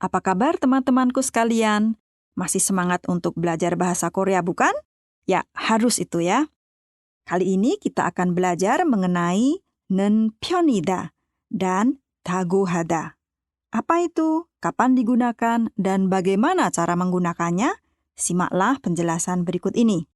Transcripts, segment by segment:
Apa kabar teman-temanku sekalian? Masih semangat untuk belajar bahasa Korea, bukan? Ya, harus itu ya. Kali ini kita akan belajar mengenai 는 편이다 dan 다고하다. Apa itu? Kapan digunakan? Dan bagaimana cara menggunakannya? Simaklah penjelasan berikut ini.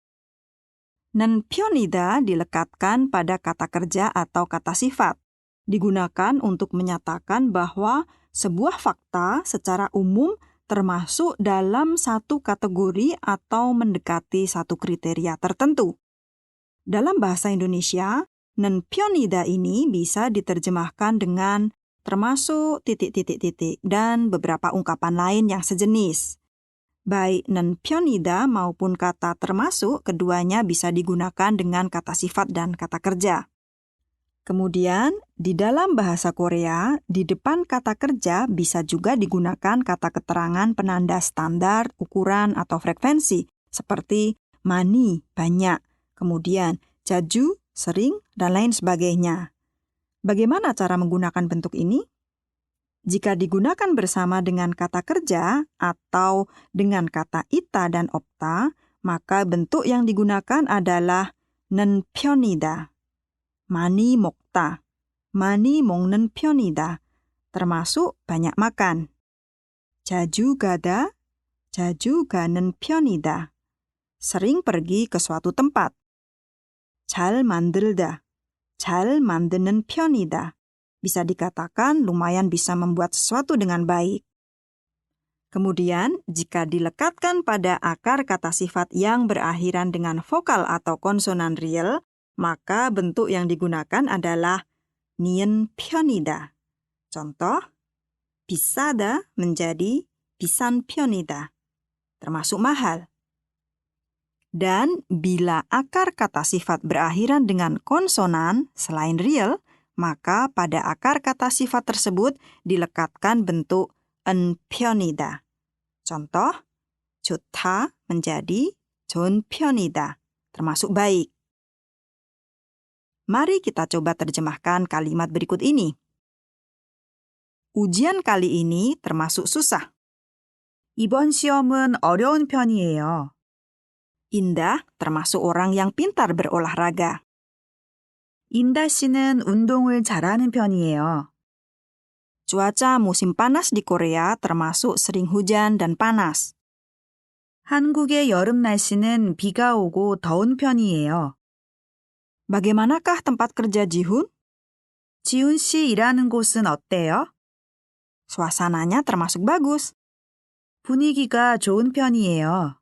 는 편이다 dilekatkan pada kata kerja atau kata sifat. Digunakan untuk menyatakan bahwa sebuah fakta secara umum termasuk dalam satu kategori atau mendekati satu kriteria tertentu. Dalam bahasa Indonesia, 는 편이다 ini bisa diterjemahkan dengan termasuk titik-titik-titik dan beberapa ungkapan lain yang sejenis. Baik 는 편이다 maupun kata termasuk, keduanya bisa digunakan dengan kata sifat dan kata kerja. Kemudian, di dalam bahasa Korea, di depan kata kerja bisa juga digunakan kata keterangan penanda standar, ukuran, atau frekuensi, seperti 많이, banyak, kemudian 자주, sering, dan lain sebagainya. Bagaimana cara menggunakan bentuk ini? Jika digunakan bersama dengan kata kerja atau dengan kata ita dan opta, maka bentuk yang digunakan adalah 는 편이다. 많이 먹다, 많이 먹는 편이다, termasuk banyak makan. 자주 가다, 자주 가는 편이다, sering pergi ke suatu tempat. 잘 만들다, 잘 만드는 편이다, bisa dikatakan lumayan bisa membuat sesuatu dengan baik. Kemudian, jika dilekatkan pada akar kata sifat yang berakhiran dengan vokal atau konsonan real, maka bentuk yang digunakan adalah 니은 편이다. Contoh, 비싸다 menjadi 비싼 편이다, termasuk mahal. Dan bila akar kata sifat berakhiran dengan konsonan selain real, maka pada akar kata sifat tersebut dilekatkan bentuk 은 편이다. Contoh, 좋다 menjadi 좋은 편이다, termasuk baik. Mari kita coba terjemahkan kalimat berikut ini. Ujian kali ini termasuk susah. 이번 시험은 어려운 편이에요. Indah termasuk orang yang pintar berolahraga. 인다 씨는 운동을 잘하는 편이에요. Cuaca musim panas di Korea termasuk sering hujan dan panas. 한국의 여름 날씨는 비가 오고 더운 편이에요. Bagaimanakah tempat kerja Jihun? 지훈 씨 일하는 곳은 어때요? Suasananya termasuk bagus. 분위기가 좋은 편이에요.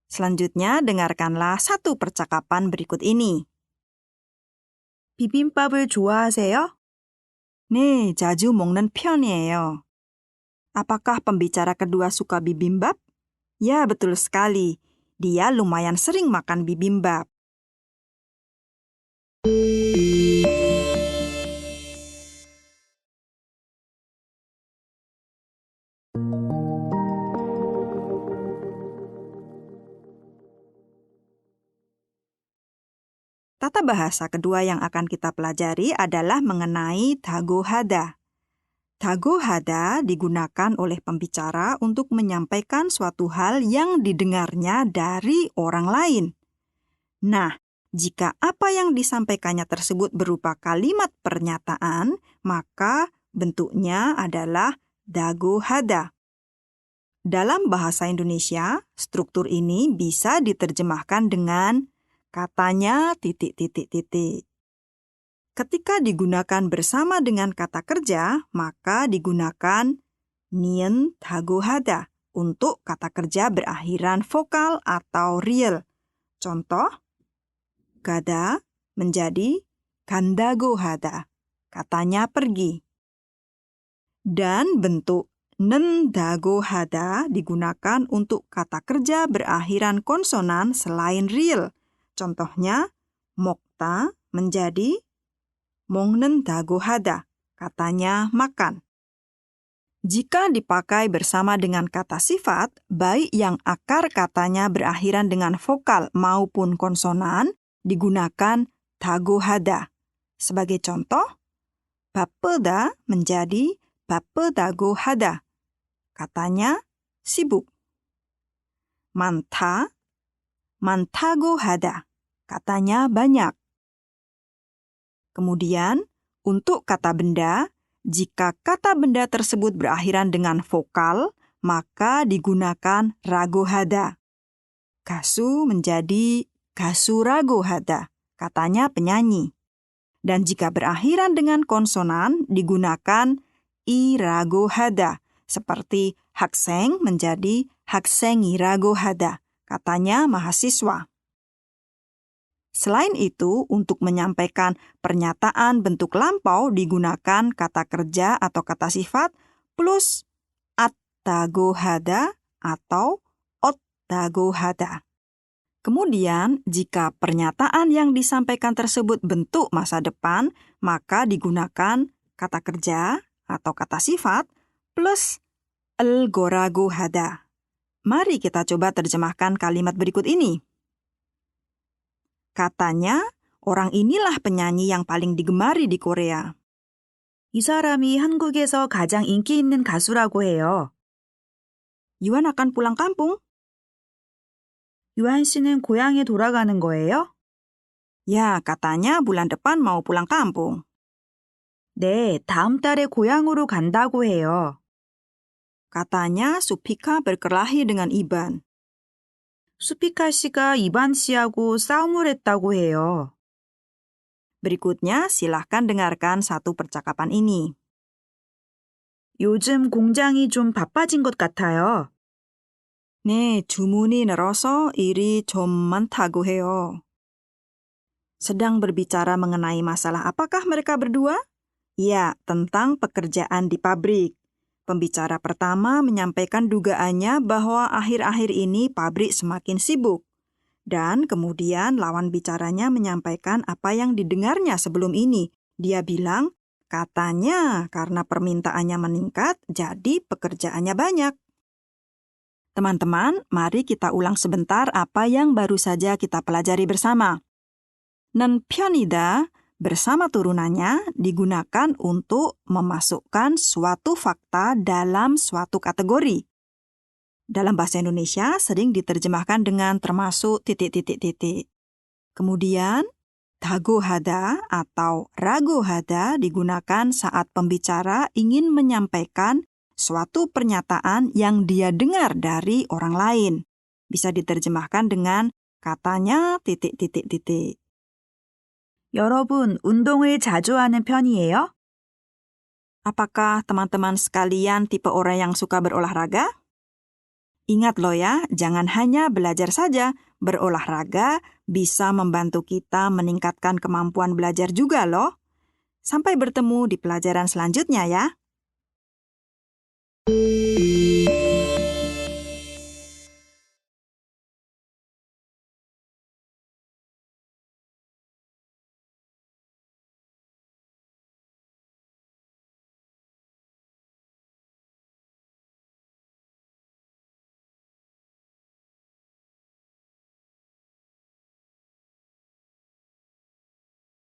Selanjutnya, dengarkanlah satu percakapan berikut ini. 비빔밥을 좋아하세요? 네, 자주 먹는 편이에요. Apakah pembicara kedua suka bibimbap? Ya, betul sekali. Dia lumayan sering makan bibimbap. Tata bahasa kedua yang akan kita pelajari adalah mengenai dagohada. Dagohada digunakan oleh pembicara untuk menyampaikan suatu hal yang didengarnya dari orang lain. Nah, jika apa yang disampaikannya tersebut berupa kalimat pernyataan, maka bentuknya adalah dagohada. Dalam bahasa Indonesia, struktur ini bisa diterjemahkan dengan katanya titik-titik-titik. Ketika digunakan bersama dengan kata kerja, maka digunakan 니은 다고하다 untuk kata kerja berakhiran vokal atau real. Contoh, 가다 menjadi 간다고 하다, katanya pergi. Dan bentuk nendago hada digunakan untuk kata kerja berakhiran konsonan selain real. Contohnya, 먹다 menjadi 먹는다고 하다, katanya makan. Jika dipakai bersama dengan kata sifat, baik yang akar katanya berakhiran dengan vokal maupun konsonan, digunakan 없다고 하다. Sebagai contoh, 바쁘다 menjadi 바쁘다고 하다. Katanya sibuk. 많다, 많다고 하다. Katanya banyak. Kemudian, untuk kata benda, jika kata benda tersebut berakhiran dengan vokal, maka digunakan rago hada. Gasu menjadi gasu rago hada, katanya penyanyi. Dan jika berakhiran dengan konsonan, digunakan i rago hada, seperti 학생 menjadi 학생이 rago hada, katanya mahasiswa. Selain itu, untuk menyampaikan pernyataan bentuk lampau digunakan kata kerja atau kata sifat plus attago hada atau ottago hada. Kemudian, jika pernyataan yang disampaikan tersebut bentuk masa depan, maka digunakan kata kerja atau kata sifat plus el-gorago hada. Mari kita coba terjemahkan kalimat berikut ini. Katanya, orang inilah penyanyi yang paling digemari di Korea. 이 사람이 한국에서 가장 인기 있는 가수라고 해요. Yuan akan pulang kampung? 유한 씨는 고향에 돌아가는 거예요? Ya, katanya bulan depan mau pulang kampung. 네, 다음 달에 고향으로 간다고 해요. Katanya Supika berkelahi dengan Iban. 수피카 씨가 이반 씨하고 싸움을 했다고 해요. Berikutnya, silahkan dengarkan satu percakapan ini. 요즘 공장이 좀 바빠진 것 같아요. 네, 주문이 늘어서 일이 좀 많다고 해요. Sedang berbicara mengenai masalah apakah mereka berdua? Ya, tentang pekerjaan di pabrik. Pembicara pertama menyampaikan dugaannya bahwa akhir-akhir ini pabrik semakin sibuk. Dan kemudian lawan bicaranya menyampaikan apa yang didengarnya sebelum ini. Dia bilang, katanya karena permintaannya meningkat, jadi pekerjaannya banyak. Teman-teman, mari kita ulang sebentar apa yang baru saja kita pelajari bersama. 는 편이다 bersama turunannya digunakan untuk memasukkan suatu fakta dalam suatu kategori. Dalam bahasa Indonesia sering diterjemahkan dengan termasuk titik-titik-titik. Kemudian, dago hada atau rago hada digunakan saat pembicara ingin menyampaikan suatu pernyataan yang dia dengar dari orang lain. Bisa diterjemahkan dengan katanya titik-titik-titik. 여러분, 운동을 자주 하는 편이에요? Apakah teman-teman sekalian tipe orang yang suka berolahraga? Ingat loh ya, jangan hanya belajar saja. Berolahraga bisa membantu kita meningkatkan kemampuan belajar juga loh. Sampai bertemu di pelajaran selanjutnya ya.